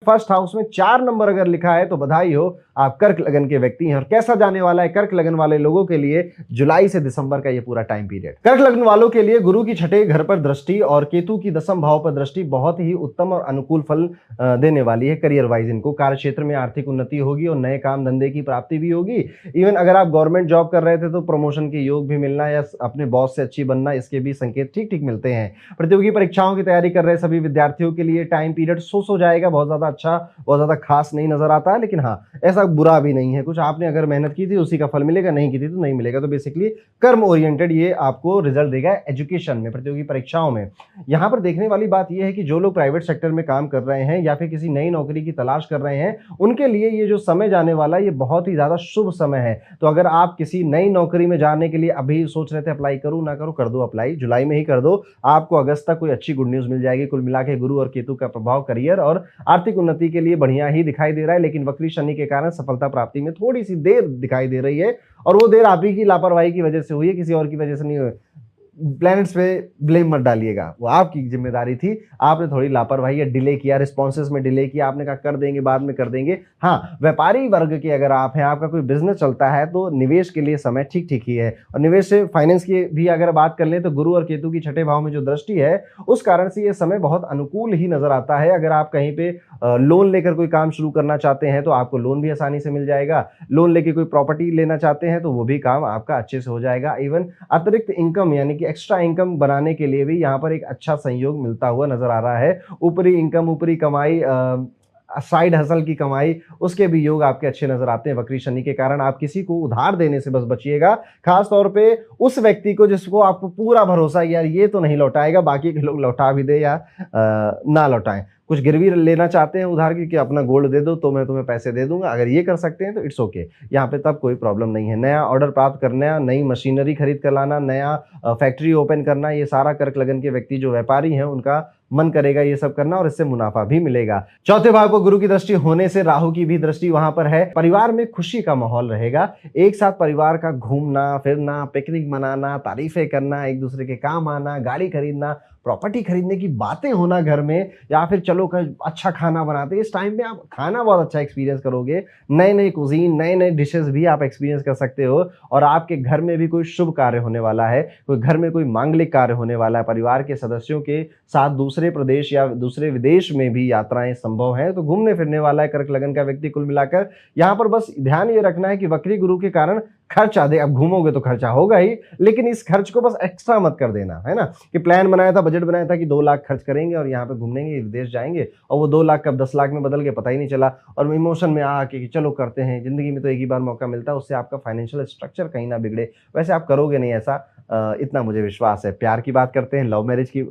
First house में 4 number अगर लिखा है तो बधाई हो, आप कर्क लगन के व्यक्ति हैं। और कैसा जाने वाला है कर्क लगन वाले लोगों के लिए जुलाई से दिसंबर का ये पूरा टाइम पीरियड। कर्क लगन वालों के लिए गुरु की छठे घर पर दृष्टि और केतु की दसम भाव पर दृष्टि बहुत ही उत्तम और अनुकूल फल देने वाली है। करियर वाइज इनको कार्य क्षेत्र में आर्थिक उन्नति होगी और नए काम धंधे की प्राप्ति भी होगी। इवन अगर आप गवर्नमेंट जॉब कर रहे थे तो प्रमोशन के योग भी मिलना या अपने बॉस से अच्छी बनना, इसके भी संकेत ठीक ठीक मिलते हैं। प्रतियोगी परीक्षाओं की तैयारी कर रहे सभी विद्यार्थियों के लिए टाइम पीरियड सो जाएगा। बहुत ज्यादा अच्छा, बहुत ज्यादा खास नहीं नजर आता है, लेकिन हाँ ऐसा बुरा भी नहीं है। कुछ आपने अगर मेहनत की थी उसी का फल मिलेगा, नहीं की थी तो नहीं मिलेगा। तो बेसिकली कर्म ओरिएंटेड ये आपको रिजल्ट देगा एजुकेशन में, प्रतियोगी परीक्षाओं में। यहां पर देखने वाली बात यह है कि जो लोग प्राइवेट सेक्टर में काम कर रहे हैं या फिर किसी नई नौकरी की तलाश कर रहे हैं, उनके लिए ये जो समय जाने वाला है ये बहुत ही ज्यादा शुभ समय है। तो अगर आप किसी नई नौकरी में जाने के लिए अभी सोच रहे थे अप्लाई करूं ना करूं, कर दो अप्लाई, जुलाई में ही कर दो। आपको अगस्त तक कोई अच्छी गुड न्यूज मिल जाएगी। कुल मिला के गुरु और केतु का प्रभाव करियर और आर्थिक उन्नति के लिए बढ़िया ही दिखाई दे रहा है, लेकिन वक्री शनि के कारण सफलता प्राप्ति में थोड़ी सी देर दिखाई दे रही है। और वो देर आप ही की लापरवाही की वजह से हुई है, किसी और की वजह से नहीं हुई। प्लैनेट्स पे ब्लेम मत डालिएगा, वो आपकी जिम्मेदारी थी। आपने थोड़ी लापरवाही या डिले किया, रिस्पॉन्सेज में डिले किया। आपने कहा कर देंगे, बाद में कर देंगे। हाँ, व्यापारी वर्ग के अगर आप हैं, आपका कोई बिजनेस चलता है तो निवेश के लिए समय ठीक ठीक ही है। और निवेश से फाइनेंस की भी अगर बात कर ले तो गुरु और केतु की छठे भाव में जो दृष्टि है उस कारण से ये समय बहुत अनुकूल ही नजर आता है। अगर आप कहीं पे लोन लेकर कोई काम शुरू करना चाहते हैं तो आपको लोन भी आसानी से मिल जाएगा। लोन लेके कोई प्रॉपर्टी लेना चाहते हैं तो वो भी काम आपका अच्छे से हो जाएगा। इवन अतिरिक्त इनकम यानी कि एक्स्ट्रा इनकम बनाने के लिए भी यहाँ पर एक अच्छा संयोग मिलता हुआ नजर आ रहा है। ऊपरी इनकम, ऊपरी कमाई, साइड हसल की कमाई, उसके भी योग आपके अच्छे नजर आते हैं वक्री शनि के कारण। आप किसी को उधार देने से बस बचिएगा, खास तौर पे उस व्यक्ति को जिसको आपको पूरा भरोसा यार ये तो नहीं लौटाएगा, बाकी के लोग लौटा भी दे या ना लौटाएं। कुछ गिरवी लेना चाहते हैं उधार की कि अपना गोल्ड दे दो तो मैं तुम्हें पैसे दे दूंगा, अगर ये कर सकते हैं तो इट्स ओके। यहाँ पे तब कोई प्रॉब्लम नहीं है। नया ऑर्डर प्राप्त करना, नई मशीनरी खरीद कर लाना, नया फैक्ट्री ओपन करना, ये सारा कर्क लगन के व्यक्ति जो व्यापारी हैं उनका मन करेगा ये सब करना और इससे मुनाफा भी मिलेगा। चौथे भाव को गुरु की दृष्टि होने से राहु की भी दृष्टि वहां पर है। परिवार में खुशी का माहौल रहेगा। एक साथ परिवार का घूमना फिरना, पिकनिक मनाना, तारीफें करना, एक दूसरे के काम आना, गाड़ी खरीदना, प्रॉपर्टी खरीदने की बातें होना घर में, या फिर चलो अच्छा खाना बनाते हैं। इस टाइम में आप खाना बहुत अच्छा एक्सपीरियंस करोगे। नए नए कुजीन, नए नए डिशेस भी आप एक्सपीरियंस कर सकते हो। और आपके घर में भी कोई शुभ कार्य होने वाला है, कोई घर में कोई मांगलिक कार्य होने वाला है। परिवार के सदस्यों के साथ दूसरे प्रदेश या दूसरे विदेश में भी यात्राएं संभव है। तो घूमने फिरने वाला है कर्क लगन का व्यक्ति। कुल मिलाकर यहाँ पर बस ध्यान ये रखना है कि वक्री गुरु के कारण खर्च आधे, अब घूमोगे तो खर्चा होगा ही, लेकिन इस खर्च को बस एक्स्ट्रा मत कर देना, है ना। कि प्लान बनाया था, बजट बनाया था कि 2 लाख खर्च करेंगे और यहाँ पे घूमेंगे, विदेश जाएंगे, और वो 2 लाख कब 10 लाख में बदल गए पता ही नहीं चला। और इमोशन में आके कि चलो करते हैं, जिंदगी में तो एक ही बार मौका मिलता है, उससे आपका फाइनेंशियल स्ट्रक्चर कहीं ना बिगड़े। वैसे आप करोगे नहीं ऐसा, इतना मुझे विश्वास है। प्यार की बात करते हैं, लव मैरिज की,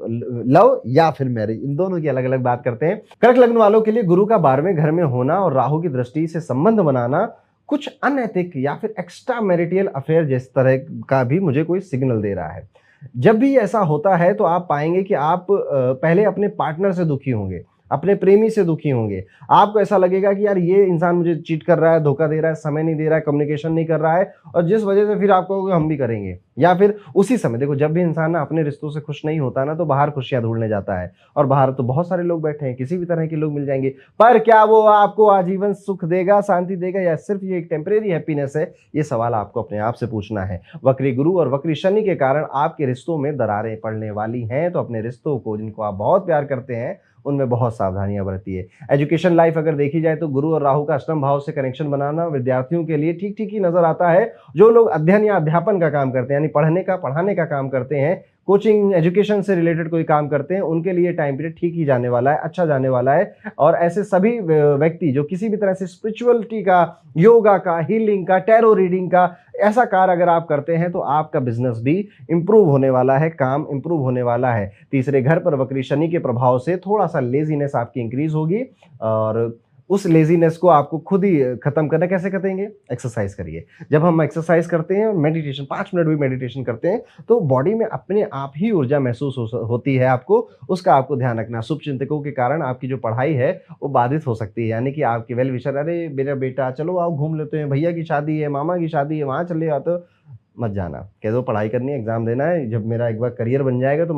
लव या फिर मैरिज, इन दोनों की अलग अलग बात करते हैं। कर्क लग्न वालों के लिए गुरु का 12वें घर में होना और राहु की दृष्टि से संबंध बनाना कुछ अनैतिक या फिर एक्स्ट्रा मैरिटल अफेयर जिस तरह का भी मुझे कोई सिग्नल दे रहा है। जब भी ऐसा होता है तो आप पाएंगे कि आप पहले अपने पार्टनर से दुखी होंगे, अपने प्रेमी से दुखी होंगे। आपको ऐसा लगेगा कि यार ये इंसान मुझे चीट कर रहा है, धोखा दे रहा है, समय नहीं दे रहा है, कम्युनिकेशन नहीं कर रहा है, और जिस वजह से फिर आपको हम भी करेंगे। या फिर उसी समय देखो, जब भी इंसान ना अपने रिश्तों से खुश नहीं होता ना तो बाहर खुशियां ढूंढने जाता है, और बाहर तो बहुत सारे लोग बैठे हैं, किसी भी तरह के लोग मिल जाएंगे। पर क्या वो आपको आजीवन सुख देगा, शांति देगा, या सिर्फ ये एक टेम्परेरी हैप्पीनेस है? ये सवाल आपको अपने आप से पूछना है। वक्री गुरु और वक्री शनि के कारण आपके रिश्तों में दरारें पड़ने वाली हैं, तो अपने रिश्तों को, जिनको आप बहुत प्यार करते हैं, उनमें बहुत सावधानियां बरतिए। एजुकेशन लाइफ अगर देखी जाए तो गुरु और राहु का अष्टम भाव से कनेक्शन बनाना विद्यार्थियों के लिए ठीक ठीक ही नजर आता है। जो लोग अध्ययन या अध्यापन का काम करते हैं, यानी पढ़ाने का काम करते हैं, कोचिंग एजुकेशन से रिलेटेड कोई काम करते हैं, उनके लिए टाइम पीरियड ठीक ही जाने वाला है, अच्छा जाने वाला है। और ऐसे सभी व्यक्ति जो किसी भी तरह से स्पिरिचुअलिटी का, योगा का, हीलिंग का, टैरो रीडिंग का ऐसा कार्य अगर आप करते हैं तो आपका बिजनेस भी इंप्रूव होने वाला है, काम इंप्रूव होने वाला है। तीसरे घर पर वक्री शनि के प्रभाव से थोड़ा सा लेजीनेस आपकी इंक्रीज होगी, और उस लेजीनेस को आपको खुद ही खत्म करना। कैसे करेंगे? एक्सरसाइज करिए। जब हम एक्सरसाइज करते हैं और मेडिटेशन, 5 मिनट भी मेडिटेशन करते हैं, तो बॉडी में अपने आप ही ऊर्जा महसूस होती है। आपको उसका आपको ध्यान रखना। शुभ चिंतकों के कारण आपकी जो पढ़ाई है वो बाधित हो सकती है, यानी कि आपके वेल विशर, अरे मेरा बेटा चलो आओ घूम लेते हैं, भैया की शादी है, मामा की शादी है, वहाँ चले जाते हो, मत जाना। कह दो पढ़ाई करनी है, एग्जाम देना है, जब मेरा एक बार करियर बन जाएगा तो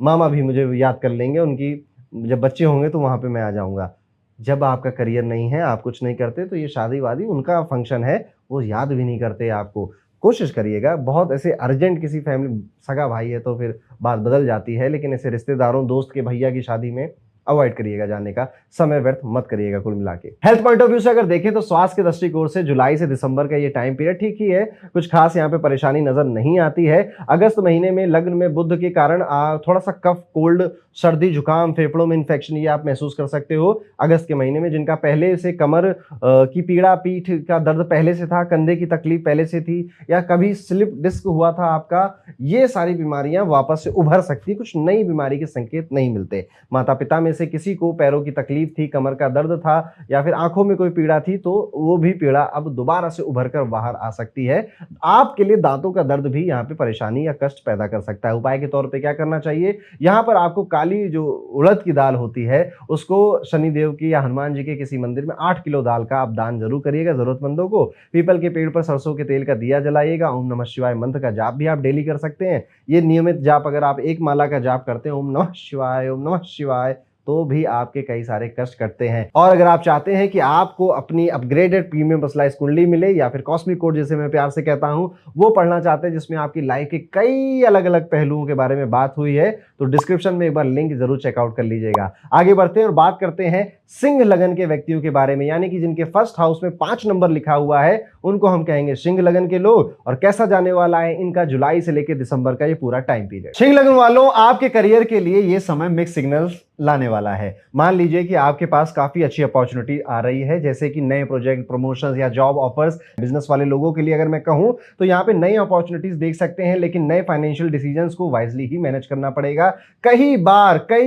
मामा भी मुझे याद कर लेंगे, उनकी जब बच्चे होंगे तो वहाँ पे मैं आ जाऊँगा। जब आपका करियर नहीं है, आप कुछ नहीं करते, तो ये शादी-वादी उनका फंक्शन है, वो याद भी नहीं करते आपको। कोशिश करिएगा, बहुत ऐसे अर्जेंट किसी फैमिली सगा भाई है तो फिर बात बदल जाती है, लेकिन ऐसे रिश्तेदारों, दोस्त के भैया की शादी में अवॉइड करिएगा जाने का, समय व्यर्थ मत करिएगा कुल मिला के। हेल्थ पॉइंट ऑफ व्यू से अगर देखें तो स्वास्थ्य के दृष्टिकोण से जुलाई से दिसंबर का ये टाइम पीरियड ठीक ही है, कुछ खास यहाँ पे परेशानी नजर नहीं आती है। अगस्त महीने में लग्न में बुध के कारण थोड़ा सा कफ, कोल्ड, सर्दी, जुकाम, फेफड़ों में इन्फेक्शन ये आप महसूस कर सकते हो अगस्त के महीने में। जिनका पहले से कमर की पीड़ा, पीठ का दर्द पहले से था, कंधे की तकलीफ पहले से थी, या कभी स्लिप डिस्क हुआ था आपका, ये सारी बीमारियां वापस से उभर सकती, कुछ नई बीमारी के संकेत नहीं मिलते। माता पिता में से किसी को पैरों की तकलीफ थी, कमर का दर्द था, या फिर आंखों में कोई पीड़ा थी, तो वो भी पीड़ा अब दोबारा से उभर कर बाहर आ सकती है। आपके लिए दांतों का दर्द भी यहाँ पे परेशानी या कष्ट पैदा कर सकता है। उपाय के तौर पे क्या करना चाहिए, यहाँ पर आपको काली जो उड़द की दाल होती है उसको शनिदेव की या हनुमान जी के किसी मंदिर में 8 किलो दाल का आप दान जरूर करिएगा जरूरतमंदों को। पीपल के पेड़ पर सरसों के तेल का दिया जलाइएगा। ओम नमः शिवाय मंत्र का जाप भी आप डेली कर सकते हैं। ये नियमित जाप अगर आप एक माला का जाप करते हैं, ओम नमः शिवाय, ओम नमः शिवाय, तो भी आपके कई सारे कष्ट कटते हैं। और अगर आप चाहते हैं कि आपको अपनी अपग्रेडेड प्रीमियम पर्सनलाइज कुंडली मिले, या फिर कॉस्मिक कोड जिसे मैं प्यार से कहता हूं, वो पढ़ना चाहते हैं जिसमें आपकी लाइफ के कई अलग अलग पहलुओं के बारे में बात हुई है, तो डिस्क्रिप्शन में एक बार लिंक जरूर चेकआउट कर लीजिएगा। आगे बढ़ते हैं और बात करते हैं सिंह लगन के व्यक्तियों के बारे में, यानी कि जिनके फर्स्ट हाउस में 5 नंबर लिखा हुआ है, उनको हम कहेंगे सिंह लगन के लोग। और कैसा जाने वाला है इनका जुलाई से लेकर दिसंबर का ये पूरा टाइम पीरियड। सिंह लगन वालों, आपके करियर के लिए ये समय मिक्स सिग्नल्स लाने वाला है। मान लीजिए कि आपके पास काफी अच्छी अपॉर्चुनिटी आ रही है, जैसे कि नए प्रोजेक्ट, प्रमोशंस या जॉब ऑफर्स। बिजनेस वाले लोगों के लिए अगर मैं कहूं तो यहाँ पे नई अपॉर्चुनिटीज देख सकते हैं, लेकिन नए फाइनेंशियल डिसीजंस को वाइजली ही मैनेज करना पड़ेगा। कई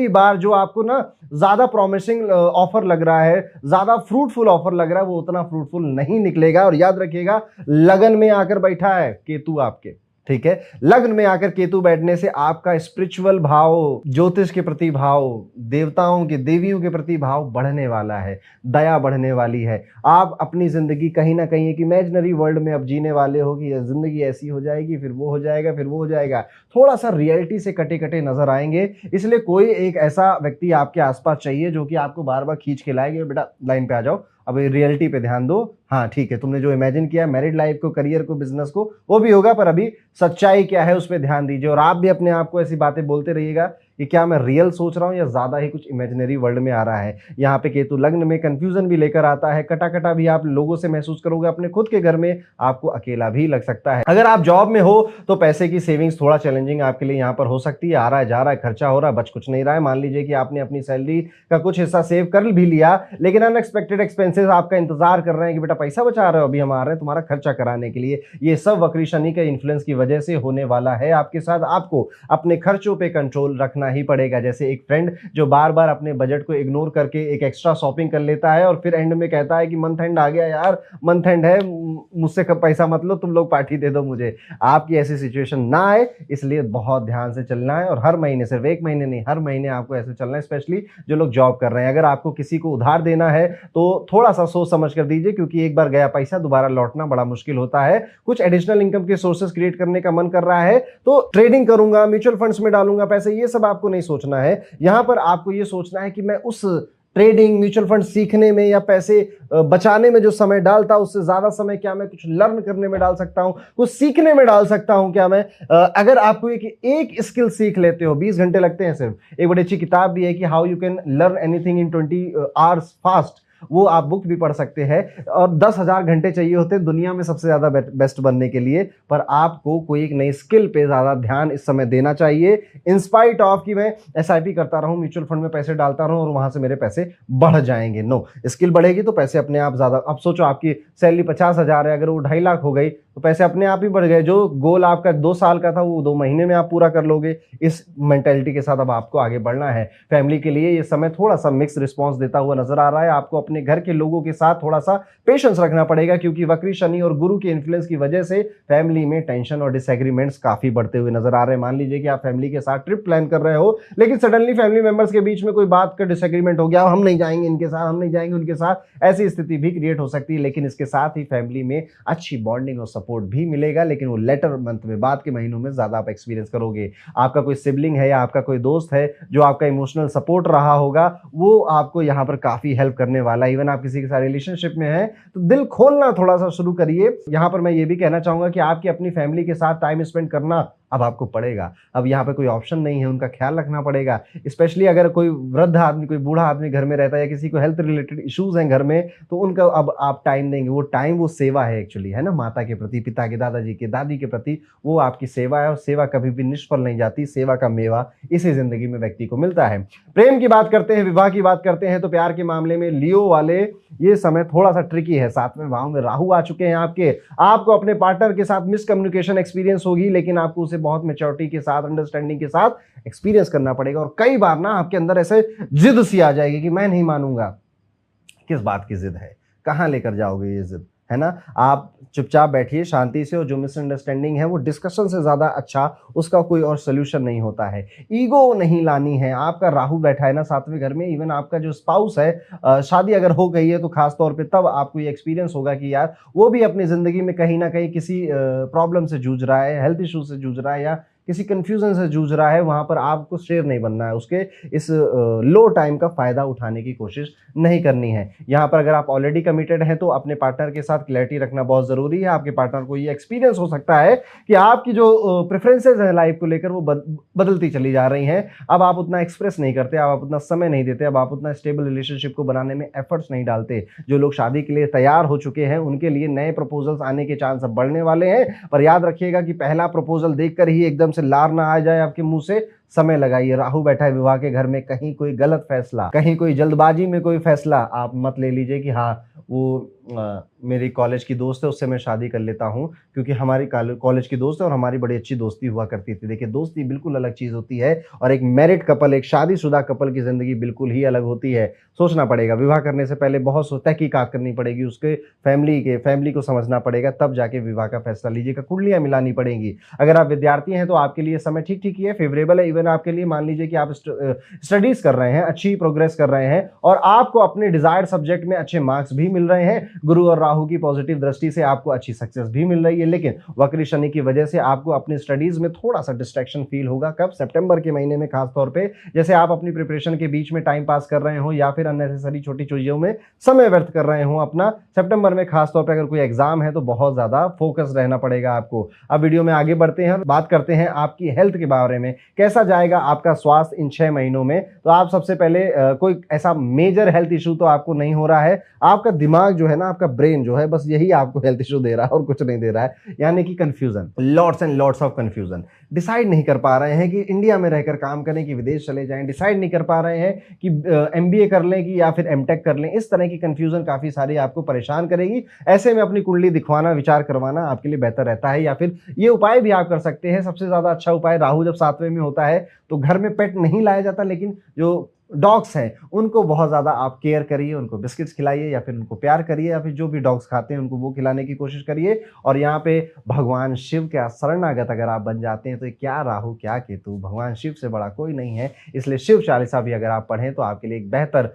बार जो आपको ना ज्यादा प्रॉमिसिंग ऑफर लग रहा है, ज्यादा फ्रूटफुल ऑफर लग रहा है, वो उतना फ्रूटफुल नहीं निकलेगा। और याद रखिएगा, लगन में आकर बैठा है केतु आपके, ठीक है। लग्न में आकर केतु बैठने से आपका स्पिरिचुअल भाव, ज्योतिष के प्रति भाव, देवताओं के, देवियों के प्रति भाव बढ़ने वाला है, दया बढ़ने वाली है। आप अपनी जिंदगी कहीं ना कहीं एक इमेजिनरी वर्ल्ड में अब जीने वाले हो कि जिंदगी ऐसी हो जाएगी, फिर वो हो जाएगा, फिर वो हो जाएगा। थोड़ा सा रियलिटी से कटे कटे नजर आएंगे, इसलिए कोई एक ऐसा व्यक्ति आपके आसपास चाहिए जो कि आपको बार बार खींच के लाएगा, बेटा लाइन पे आ जाओ, अब रियलिटी पे ध्यान दो। हाँ ठीक है, तुमने जो इमेजिन किया मैरिड लाइफ को, करियर को, बिजनेस को, वो भी होगा, पर अभी सच्चाई क्या है उस पर ध्यान दीजिए। और आप भी अपने आप को ऐसी बातें बोलते रहिएगा कि क्या मैं रियल सोच रहा हूं या ज्यादा ही कुछ इमेजिनरी वर्ल्ड में आ रहा है। यहाँ पे केतु लग्न में कंफ्यूजन भी लेकर आता है, कटा कटा भी आप लोगों से महसूस करोगे, अपने खुद के घर में आपको अकेला भी लग सकता है। अगर आप जॉब में हो तो पैसे की सेविंग्स थोड़ा चैलेंजिंग आपके लिए यहाँ पर हो सकती है। आ रहा है, जा रहा है, खर्चा हो रहा है, बच कुछ नहीं रहा है। मान लीजिए कि आपने अपनी सैलरी का कुछ हिस्सा सेव कर भी लिया, लेकिन अनएक्सपेक्टेड एक्सपेंसेस आपका इंतजार कर रहे हैं कि बेटा पैसा बचा रहे हो, अभी हम आ रहे हैं तुम्हारा खर्चा कराने के लिए। ये सब वक्री शनि के इन्फ्लुएंस की वजह से होने वाला है आपके साथ। आपको अपने खर्चों पे कंट्रोल रखना ही पड़ेगा। जैसे एक फ्रेंड जो बार बार अपने बजट को इग्नोर करके एक एक्स्ट्रा शॉपिंग कर लेता है और फिर एंड में कहता है कि मंथ एंड आ गया यार, मंथ एंड है, मुझसे कब पैसा मत लो, तुम लोग पार्टी दे दो मुझे। आपकी ऐसी सिचुएशन ना आए, इसलिए बहुत ध्यान से चलना है। और हर महीने, सिर्फ एक महीने नहीं, हर महीने आपको ऐसे चलना है, स्पेशली जो लोग जॉब कर रहे हैं। अगर आपको किसी को उधार देना है तो थोड़ा सा सोच समझ कर दीजिए, क्योंकि एक बार गया पैसा दोबारा लौटना बड़ा मुश्किल होता है। कुछ एडिशनल इनकम के सोर्सेस क्रिएट करने का मन कर रहा है तो ट्रेडिंग करूंगा, म्यूचुअल फंड्स में डालूंगा पैसे, ये सब आपको नहीं सोचना है। यहां पर आपको ये सोचना है कि मैं उस ट्रेडिंग, म्यूचुअल फंड सीखने में या पैसे बचाने में जो समय डालता हूं, उससे ज्यादा समय क्या मैं कुछ लर्न करने में डाल सकता हूं, कुछ सीखने में डाल सकता हूं क्या मैं। अगर आपको एक स्किल सीख लेते हो, 20 घंटे लगते हैं सिर्फ। एक बड़ी अच्छी किताब भी है कि how you can learn anything in 20 hours fast, वो आप बुक भी पढ़ सकते हैं। और 10,000 घंटे चाहिए होते हैं दुनिया में सबसे ज्यादा बेस्ट बनने के लिए, पर आपको कोई एक नई स्किल पे ज्यादा ध्यान इस समय देना चाहिए। इंस्पाइट ऑफ कि मैं SIP करता रहूं, म्यूचुअल फंड में पैसे डालता रहूं और वहां से मेरे पैसे बढ़ जाएंगे। नो, स्किल बढ़ेगी तो पैसे अपने आप ज्यादा। अब सोचो आपकी सैलरी 50,000 है, अगर वो 2.5 लाख हो गई तो पैसे अपने आप ही बढ़ गए। जो गोल आपका 2 साल का था वो 2 महीने में आप पूरा कर लोगे। इस मेंटेलिटी के साथ अब आपको आगे बढ़ना है। फैमिली के लिए ये समय थोड़ा सा मिक्स रिस्पॉन्स देता हुआ नजर आ रहा है। आपको अपने घर के लोगों के साथ थोड़ा सा पेशेंस रखना पड़ेगा, क्योंकि वक्री शनि और गुरु के इन्फ्लुएंस की वजह से फैमिली में टेंशन और डिसएग्रीमेंट्स काफी बढ़ते हुए नजर आ रहे हैं। मान लीजिए कि आप फैमिली के साथ ट्रिप प्लान कर रहे हो, लेकिन सडनली फैमिली मेंबर्स के बीच में कोई बात का डिसएग्रीमेंट हो गया, हम नहीं जाएंगे इनके साथ, हम नहीं जाएंगे उनके साथ, ऐसी स्थिति भी क्रिएट हो सकती है। लेकिन इसके साथ ही फैमिली में अच्छी बॉन्डिंग और सपोर्ट भी मिलेगा, लेकिन वो लेटर मंथ में, बाद के महीनों में ज्यादा आप एक्सपीरियंस करोगे। आपका कोई सिबलिंग है या आपका कोई दोस्त है जो आपका इमोशनल सपोर्ट रहा होगा, वो आपको यहाँ पर काफी हेल्प करने वाला है। इवन आप किसी के साथ रिलेशनशिप में हैं तो दिल खोलना थोड़ा सा शुरू करिए। यहाँ पर मैं ये भी कहना चाहूंगा कि आपकी अपनी फैमिली के साथ टाइम स्पेंड करना अब आपको पड़ेगा। अब यहाँ पे कोई ऑप्शन नहीं है, उनका ख्याल रखना पड़ेगा। स्पेशली अगर कोई वृद्ध आदमी, कोई बूढ़ा आदमी घर में रहता है या किसी को हेल्थ रिलेटेड इश्यूज हैं घर में, तो उनका अब आप टाइम देंगे। वो टाइम, वो सेवा है एक्चुअली, है ना, माता के प्रति, पिता के, दादाजी के, दादी के प्रति वो आपकी सेवा है। और सेवा कभी भी निष्फल नहीं जाती। सेवा का मेवा इसी जिंदगी में व्यक्ति को मिलता है। प्रेम की बात करते हैं, विवाह की बात करते हैं, तो प्यार के मामले में लियो वाले ये समय थोड़ा सा ट्रिकी है। 7वें भाव में राहु आ चुके हैं आपको अपने पार्टनर के साथ मिसकम्युनिकेशन एक्सपीरियंस होगी, लेकिन आपको उसे बहुत मैच्योरिटी के साथ, अंडरस्टैंडिंग के साथ एक्सपीरियंस करना पड़ेगा। और कई बार ना आपके अंदर ऐसे जिद सी आ जाएगी कि मैं नहीं मानूंगा। किस बात की जिद है, कहां लेकर जाओगे ये जिद, है ना। आप चुपचाप बैठिए शांति से, और जो मिसअंडरस्टैंडिंग है वो डिस्कशन से ज्यादा अच्छा उसका कोई और सोल्यूशन नहीं होता है। ईगो नहीं लानी है। आपका राहु बैठा है ना 7वें घर में, इवन आपका जो स्पाउस है, शादी अगर हो गई है तो खास तौर पे तब आपको ये एक्सपीरियंस होगा कि यार वो भी अपनी जिंदगी में कहीं ना कहीं किसी प्रॉब्लम से जूझ रहा है, हेल्थ इशू से जूझ रहा है या किसी कंफ्यूजन से जूझ रहा है। वहां पर आपको शेयर नहीं बनना है, उसके इस लो टाइम का फायदा उठाने की कोशिश नहीं करनी है। यहाँ पर अगर आप ऑलरेडी कमिटेड हैं तो अपने पार्टनर के साथ क्लैरिटी रखना बहुत जरूरी है। आपके पार्टनर को ये एक्सपीरियंस हो सकता है कि आपकी जो प्रेफरेंसेज है लाइफ को लेकर वो बदलती चली जा रही हैं। अब आप उतना एक्सप्रेस नहीं करते, अब आप उतना समय नहीं देते, अब आप उतना स्टेबल रिलेशनशिप को बनाने में एफर्ट्स नहीं डालते। जो लोग शादी के लिए तैयार हो चुके हैं उनके लिए नए प्रपोजल्स आने के चांस अब बढ़ने वाले हैं। पर याद रखिएगा कि पहला प्रपोजल देखकर ही एकदम से लार ना आ जाए आपके मुंह से। समय लगाइए। राहु बैठा है विवाह के घर में, कहीं कोई गलत फैसला, कहीं कोई जल्दबाजी में कोई फैसला आप मत ले लीजिए कि हाँ वो मेरी कॉलेज की दोस्त है उससे मैं शादी कर लेता हूँ, क्योंकि हमारी कॉलेज की दोस्त है और हमारी बड़ी अच्छी दोस्ती हुआ करती थी। देखिए दोस्ती बिल्कुल अलग चीज होती है और एक मैरिड कपल, एक शादीशुदा कपल की जिंदगी बिल्कुल ही अलग होती है। सोचना पड़ेगा, विवाह करने से पहले बहुत तहकीकात करनी पड़ेगी, उसके फैमिली को समझना पड़ेगा, तब जाके विवाह का फैसला लीजिएगा। कुंडलियां मिलानी पड़ेंगी। अगर आप विद्यार्थी हैं तो आपके लिए समय ठीक ठीक ही है, फेवरेबल है। इवन आपके लिए मान लीजिए कि आप स्टडीज कर रहे हैं, अच्छी प्रोग्रेस कर रहे हैं और आपको अपने डिजायर्ड सब्जेक्ट में अच्छे मार्क्स भी मिल रहे हैं। गुरु और राहु की पॉजिटिव दृष्टि से आपको अच्छी सक्सेस भी मिल रही है। लेकिन वक्री शनि की वजह से आपको अपनी स्टडीज में थोड़ा सा डिस्ट्रैक्शन फील होगा। कब? सितंबर के महीने में खास तौर पे। जैसे आप अपनी प्रिपरेशन के बीच में टाइम पास कर रहे हो या फिर अननेसेसरी छोटी चीजों में समय व्यर्थ कर रहे हो अपना। सितंबर में खास तौर पे अगर कोई एग्जाम है तो बहुत ज्यादा फोकस रहना पड़ेगा आपको। अब वीडियो में आगे बढ़ते हैं और बात करते हैं आपकी हेल्थ के बारे में। कैसा जाएगा आपका स्वास्थ्य इन 6 महीनों में? तो आप सबसे पहले कोई ऐसा मेजर हेल्थ इशू तो आपको नहीं हो रहा है। आपका दिमाग जो है ना, आपका ब्रेन जो है, बस यही आपको हेल्थ इशू दे रहा है और कुछ नहीं दे रहा है। यानी कि confusion, lots and lots of confusion. Decide नहीं कर पा रहे हैं कि इंडिया में रहकर काम करें कि विदेश चले जाएं। डिसाइड नहीं कर पा रहे हैं कि एमबीए कर लें कि या फिर एमटेक कर लें। इस तरह की कंफ्यूजन काफी सारी आपको परेशान करेगी। ऐसे में अपनी कुंडली दिखवाना, विचार करवाना आपके लिए बेहतर रहता है। या फिर ये उपाय भी आप कर सकते हैं। सबसे ज्यादा अच्छा उपाय, राहु जब 7वें में होता है तो घर में पेट नहीं लाया जाता, लेकिन जो डॉग्स हैं उनको बहुत ज़्यादा आप केयर करिए, उनको बिस्किट्स खिलाइए या फिर उनको प्यार करिए, या फिर जो भी डॉग्स खाते हैं उनको वो खिलाने की कोशिश करिए। और यहाँ पे भगवान शिव के शरणागत अगर आप बन जाते हैं तो क्या राहु क्या केतु, भगवान शिव से बड़ा कोई नहीं है। इसलिए शिव चालीसा भी अगर आप पढ़ें तो आपके लिए एक बेहतर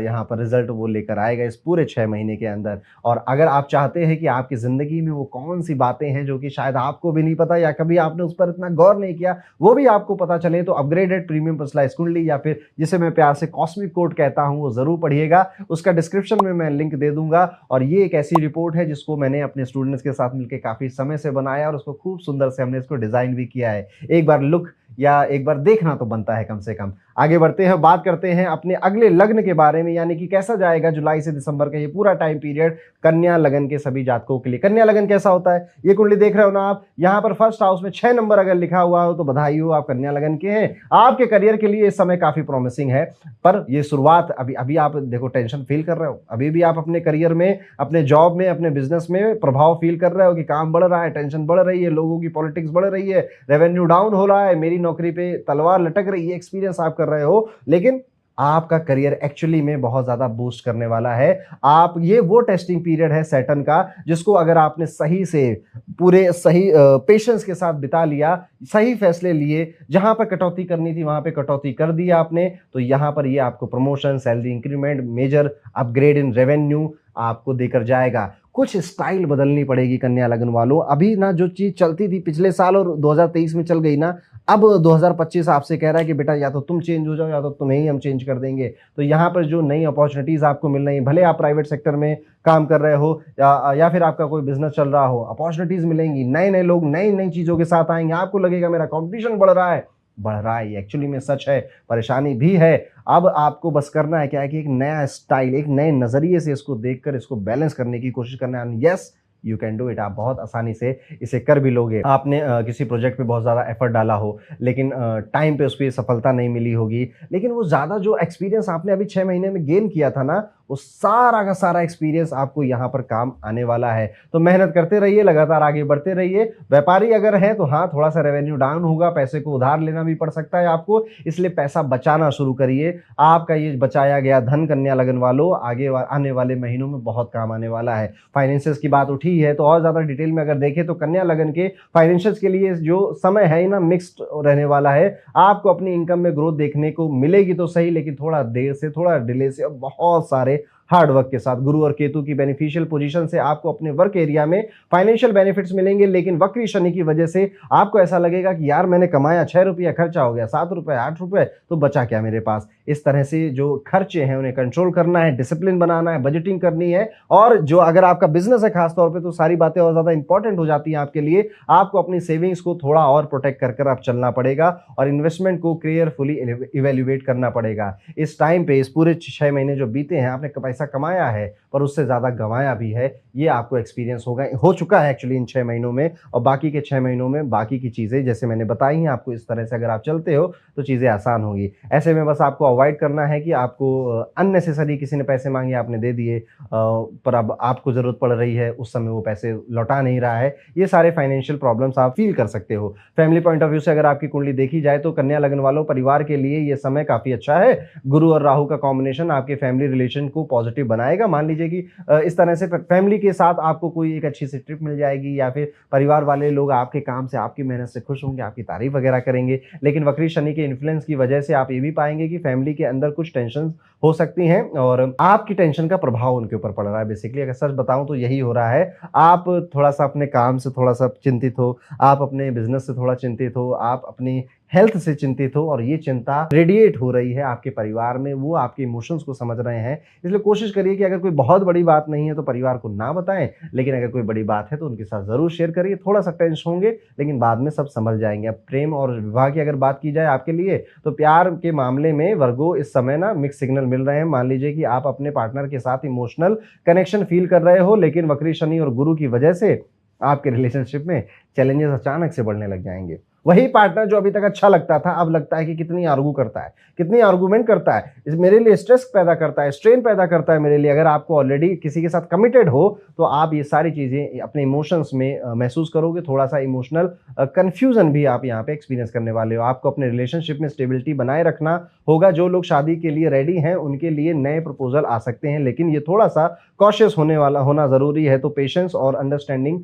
यहाँ पर रिजल्ट वो लेकर आएगा इस पूरे 6 महीने के अंदर। और अगर आप चाहते हैं कि आपकी ज़िंदगी में वो कौन सी बातें हैं जो कि शायद आपको भी नहीं पता या कभी आपने उस पर इतना गौर नहीं किया, वो भी आपको पता चले, तो अपग्रेडेड प्रीमियम पर्सनलाइज्ड कुंडली या फिर जिसे मैं प्यार से कॉस्मिक कोड कहता हूं वो जरूर पढ़िएगा। उसका डिस्क्रिप्शन में मैं लिंक दे दूंगा। और ये एक ऐसी रिपोर्ट है जिसको मैंने अपने स्टूडेंट्स के साथ मिलकर काफी समय से बनाया और उसको खूब सुंदर से हमने इसको डिजाइन भी किया है। एक बार लुक या एक बार देखना तो बनता है कम से कम। आगे बढ़ते हैं, बात करते हैं अपने अगले लग्न के बारे में, यानी कि कैसा जाएगा जुलाई से दिसंबर का ये पूरा टाइम पीरियड कन्या लगन के सभी जातकों के लिए। कन्या लगन कैसा होता है, ये कुंडली देख रहे हो ना आप, यहाँ पर फर्स्ट हाउस में 6 नंबर अगर लिखा हुआ हो तो बधाई हो, आप कन्या लगन के हैं। आपके करियर के लिए इस समय काफी प्रॉमिसिंग है, पर ये शुरुआत अभी आप देखो टेंशन फील कर रहे हो, अभी भी आप अपने करियर में, अपने जॉब में, अपने बिजनेस में प्रभाव फील कर रहे हो कि काम बढ़ रहा है, टेंशन बढ़ रही है, लोगों की पॉलिटिक्स बढ़ रही है, रेवेन्यू डाउन हो रहा है, मेरी नौकरी पे तलवार लटक रही है, एक्सपीरियंस आप कर रहे हो। लेकिन आपका करियर एक्चुअली में बहुत ज़्यादा बूस्ट करने वाला है। आप ये वो टेस्टिंग पीरियड है सैटर्न का, जिसको अगर आपने सही से पूरे सही पेशेंस के साथ बिता लिया, सही फैसले लिए, जहां पर कटौती करनी थी वहां पे कटौती कर दी आपने, तो यहां पर ये आपको promotion, salary increment, major upgrade in revenue आपको देकर जाएगा। कुछ स्टाइल बदलनी पड़ेगी कन्या लगन वालों। अभी ना जो चीज चलती थी पिछले साल और 2023 में चल गई ना, अब 2025 आपसे कह रहा है कि बेटा या तो तुम चेंज हो जाओ या तो तुम्हें ही हम चेंज कर देंगे। तो यहाँ पर जो नई अपॉर्चुनिटीज आपको मिल रही है, भले आप प्राइवेट सेक्टर में काम कर रहे हो या फिर आपका कोई बिजनेस चल रहा हो, अपॉर्चुनिटीज मिलेंगी, नए नए लोग नई नई चीजों के साथ आएंगे। आपको लगेगा मेरा कंपटीशन बढ़ रहा है, ये एक्चुअली में सच है, परेशानी भी है। अब आपको बस करना है क्या है कि एक नया स्टाइल, एक नए नजरिए से इसको देखकर इसको बैलेंस करने की कोशिश करना है। Yes, you can do it. आप बहुत आसानी से इसे कर भी लोगे। आपने किसी प्रोजेक्ट पे बहुत ज़्यादा एफर्ट डाला हो, लेकिन टाइम पे उस पर सफलता नहीं मिली होगी, लेकिन वो ज़्यादा जो एक्सपीरियंस आपने अभी 6 महीने में गेन किया था ना, वो सारा का सारा एक्सपीरियंस आपको यहाँ पर काम आने वाला है। तो मेहनत करते रहिए, लगातार आगे बढ़ते रहिए। व्यापारी अगर है तो हाँ, थोड़ा सा रेवेन्यू डाउन होगा, पैसे को उधार लेना भी पड़ सकता है आपको, इसलिए पैसा बचाना शुरू करिए। आपका ये बचाया गया धन कन्या लगन वालों आगे आने वाले महीनों में बहुत काम आने वाला है। फाइनेंशियल्स की बात उठी है तो और ज्यादा डिटेल में अगर देखें तो कन्या लगन के फाइनेंशियल्स के लिए जो समय है ना, मिक्स्ड रहने वाला है। आपको अपनी इनकम में ग्रोथ देखने को मिलेगी तो सही, लेकिन थोड़ा देर से, थोड़ा डिले से, बहुत सारे हार्ड वर्क के साथ। गुरु और केतु की बेनिफिशियल पोजीशन से आपको अपने वर्क एरिया में फाइनेंशियल बेनिफिट्स मिलेंगे, लेकिन वक्री शनि की वजह से आपको ऐसा लगेगा कि यार मैंने कमाया 6 रुपया, खर्चा हो गया 7 रुपए 8 रुपए, तो बचा क्या मेरे पास। इस तरह से जो खर्चे हैं उन्हें कंट्रोल करना है, डिसिप्लिन बनाना है, बजटिंग करनी है। और जो अगर आपका बिजनेस है खासतौर पर, तो सारी बातें और ज्यादा इंपॉर्टेंट हो जाती हैं आपके लिए। आपको अपनी सेविंग्स को थोड़ा और प्रोटेक्ट कर आप चलना पड़ेगा और इन्वेस्टमेंट को केयरफुली इवेल्युएट करना पड़ेगा। इस टाइम पे, इस पूरे 6 महीने जो बीते हैं, आपने पैसा कमाया है पर उससे ज्यादा गंवाया भी है, ये आपको एक्सपीरियंस हो चुका है एक्चुअली इन 6 महीनों में। और बाकी के 6 महीनों में बाकी की चीजें जैसे मैंने बताई हैं आपको, इस तरह से अगर आप चलते हो तो चीजें आसान होगी। ऐसे में बस आपको अवॉइड करना है कि आपको अननेसेसरी किसी ने पैसे मांगे, आपने दे दिए, पर अब आपको जरूरत पड़ रही है, उस समय वो पैसे लौटा नहीं रहा है। ये सारे फाइनेंशियल प्रॉब्लम्स आप फील कर सकते हो। फैमिली पॉइंट ऑफ व्यू से अगर आपकी कुंडली देखी जाए तो कन्या लगन वालों, परिवार के लिए ये समय काफी अच्छा है। गुरु और राहु का कॉम्बिनेशन आपके फैमिली रिलेशन को पॉजिटिव बनाएगा। मान लीजिए कि इस तरह से फैमिली के साथ आपको कोई एक अच्छी सी ट्रिप मिल जाएगी, या फिर परिवार वाले लोग आपके काम से, आपकी मेहनत से खुश होंगे, आपकी तारीफ वगैरह करेंगे। लेकिन वक्री शनि के इन्फ्लुएंस की वजह से आप ये भी पाएंगे कि फैमिली के अंदर कुछ टेंशन हो सकती हैं और आपकी टेंशन का प्रभाव उनके ऊपर पड़ रहा है। बेसिकली अगर सच बताऊं तो यही हो रहा है। आप थोड़ा सा अपने काम से थोड़ा सा चिंतित हो, आप अपने बिजनेस से थोड़ा चिंतित हो, आप अपनी हेल्थ से चिंतित हो, और ये चिंता रेडिएट हो रही है आपके परिवार में। वो आपके इमोशंस को समझ रहे हैं। इसलिए कोशिश करिए कि अगर कोई बहुत बड़ी बात नहीं है तो परिवार को ना बताएं, लेकिन अगर कोई बड़ी बात है तो उनके साथ जरूर शेयर करिए। थोड़ा सा टेंस होंगे लेकिन बाद में सब संभल जाएंगे। अब प्रेम और विवाह की अगर बात की जाए आपके लिए, तो प्यार के मामले में वर्गो इस समय ना मिक्स सिग्नल मिल रहे हैं। मान लीजिए कि आप अपने पार्टनर के साथ इमोशनल कनेक्शन फील कर रहे हो, लेकिन वक्री शनि और गुरु की वजह से आपके रिलेशनशिप में चैलेंजेस अचानक से बढ़ने लग जाएंगे। वही पार्टनर जो अभी तक अच्छा लगता था, अब लगता है कि कितनी आर्गू करता है, कितनी आर्गूमेंट करता है, मेरे लिए स्ट्रेस पैदा करता है, स्ट्रेन पैदा करता है मेरे लिए। अगर आपको ऑलरेडी किसी के साथ कमिटेड हो तो आप ये सारी चीजें अपने इमोशंस में महसूस करोगे। थोड़ा सा इमोशनल कंफ्यूजन भी आप यहाँ पे एक्सपीरियंस करने वाले हो। आपको अपने रिलेशनशिप में स्टेबिलिटी बनाए रखना होगा। जो लोग शादी के लिए रेडी हैं उनके लिए नए प्रपोजल आ सकते हैं, लेकिन ये थोड़ा सा कॉशियस होना जरूरी है। तो पेशेंस और अंडरस्टैंडिंग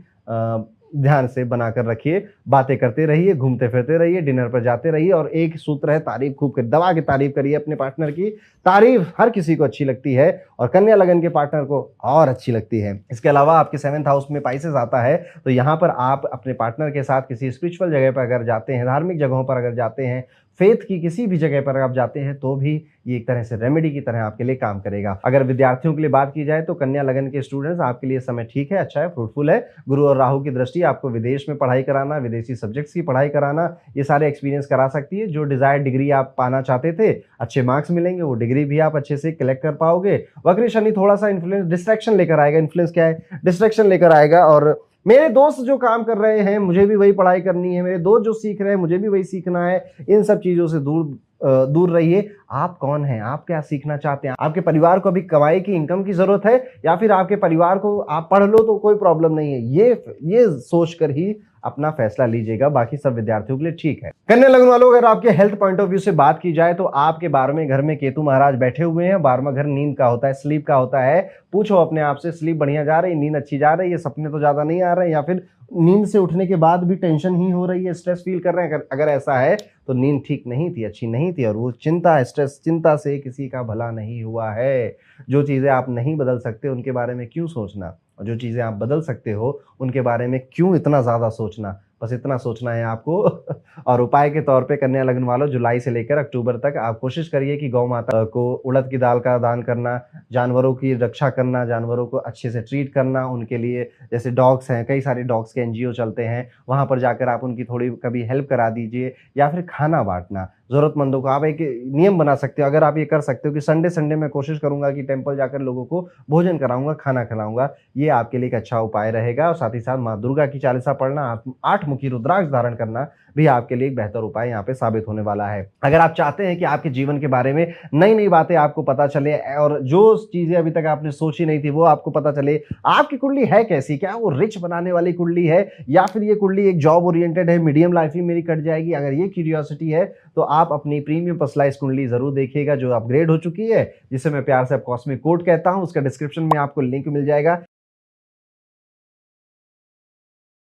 ध्यान से बनाकर रखिए। बातें करते रहिए, घूमते फिरते रहिए, डिनर पर जाते रहिए, और एक सूत्र है, तारीफ खूब कर, दबा के तारीफ करिए अपने पार्टनर की। तारीफ हर किसी को अच्छी लगती है और कन्या लगन के पार्टनर को और अच्छी लगती है। इसके अलावा आपके 7th हाउस में पाइसेस आता है, तो यहाँ पर आप अपने पार्टनर के साथ किसी स्पिरिचुअल जगह पर अगर जाते हैं, धार्मिक जगहों पर अगर जाते हैं, फेथ की किसी भी जगह पर आप जाते हैं, तो भी ये एक तरह से रेमेडी की तरह आपके लिए काम करेगा। अगर विद्यार्थियों के लिए बात की जाए तो कन्या लगन के स्टूडेंट्स, आपके लिए समय ठीक है, अच्छा है, फ्रूटफुल है। गुरु और राहु की दृष्टि आपको विदेश में पढ़ाई कराना, विदेशी सब्जेक्ट्स की पढ़ाई कराना, ये सारे एक्सपीरियंस करा सकती है। जो डिजायर्ड डिग्री आप पाना चाहते थे, अच्छे मार्क्स मिलेंगे, वो डिग्री भी आप अच्छे से कलेक्ट कर पाओगे। वक्री शनि थोड़ा सा इन्फ्लुएंस, डिस्ट्रैक्शन लेकर आएगा। इन्फ्लुएंस क्या है? डिस्ट्रैक्शन लेकर आएगा। और मेरे दोस्त जो काम कर रहे हैं, मुझे भी वही पढ़ाई करनी है, मेरे दोस्त जो सीख रहे हैं, मुझे भी वही सीखना है। इन सब चीजों से दूर रहिए। आप कौन हैं? आप क्या सीखना चाहते हैं? आपके परिवार को अभी कमाई की, इनकम की जरूरत है, या फिर आपके परिवार को आप पढ़ लो तो कोई प्रॉब्लम नहीं है, ये सोच कर ही अपना फैसला लीजिएगा, बाकी सब विद्यार्थियों के लिए ठीक है। कन्या लग्न वालों, अगर आपके हेल्थ पॉइंट ऑफ व्यू से बात की जाए तो आपके 12वें घर में केतु महाराज बैठे हुए हैं। 12वां घर नींद का होता है, स्लीप का होता है। पूछो अपने आप से, स्लीप बढ़िया जा रही, नींद अच्छी जा रही है, सपने तो ज्यादा नहीं आ रहे हैं, या फिर नींद से उठने के बाद भी टेंशन ही हो रही है, स्ट्रेस फील कर रहे हैं? अगर ऐसा है तो नींद ठीक नहीं थी, अच्छी नहीं थी, और वो चिंता, स्ट्रेस, चिंता से किसी का भला नहीं हुआ है। जो चीजें आप नहीं बदल सकते उनके बारे में क्यों सोचना, और जो चीजें आप बदल सकते हो उनके बारे में क्यों इतना ज्यादा सोचना? बस इतना सोचना है आपको। और उपाय के तौर पे कन्या लग्न वालों, जुलाई से लेकर अक्टूबर तक आप कोशिश करिए कि गौ माता को उड़द की दाल का दान करना, जानवरों की रक्षा करना, जानवरों को अच्छे से ट्रीट करना, उनके लिए जैसे डॉग्स हैं, कई सारे डॉग्स के एनजीओ चलते हैं, वहां पर जाकर आप उनकी थोड़ी कभी हेल्प करा दीजिए, या फिर खाना बांटना जरूरतमंदों को। आप एक नियम बना सकते हो, अगर आप ये कर सकते हो कि संडे संडे मैं कोशिश करूंगा कि टेम्पल जाकर लोगों को भोजन कराऊंगा, खाना खिलाऊंगा, ये आपके लिए एक अच्छा उपाय रहेगा। और साथ ही साथ माँ दुर्गा की चालीसा पढ़ना, 8 मुखी रुद्राक्ष धारण करना भी आपके लिए एक बेहतर उपाय यहाँ पे साबित होने वाला है। अगर आप चाहते हैं कि आपके जीवन के बारे में नई नई बातें आपको पता चले, और जो चीजें अभी तक आपने सोची नहीं थी वो आपको पता चले, आपकी कुंडली है कैसी, क्या वो रिच बनाने वाली कुंडली है, या फिर ये कुंडली एक जॉब ओरिएंटेड है, मीडियम लाइफ ही मेरी कट जाएगी, अगर ये क्यूरियोसिटी है तो आप अपनी प्रीमियम पर्सनलाइज्ड कुंडली जरूर देखिएगा, जो अपग्रेड हो चुकी है, जिसे मैं प्यार से कॉस्मिक कोड कहता हूं। उसका डिस्क्रिप्शन में आपको लिंक मिल जाएगा।